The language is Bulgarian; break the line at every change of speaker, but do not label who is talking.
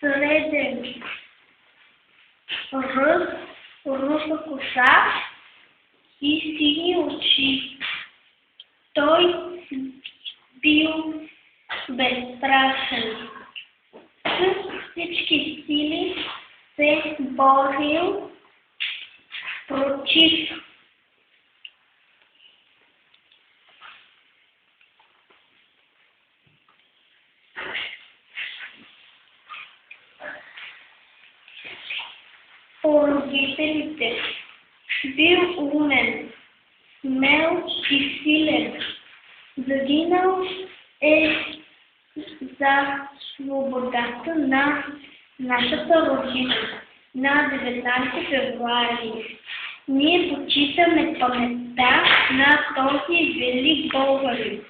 среден ръст, руса коса и сини очи. Той бил безстрашен. С всички сили се борил против породителите. Бил умен, смел и силен. Загинал е за свободата на нашата родина на 19 февруари. Ние почитаме паметта на този велик българин.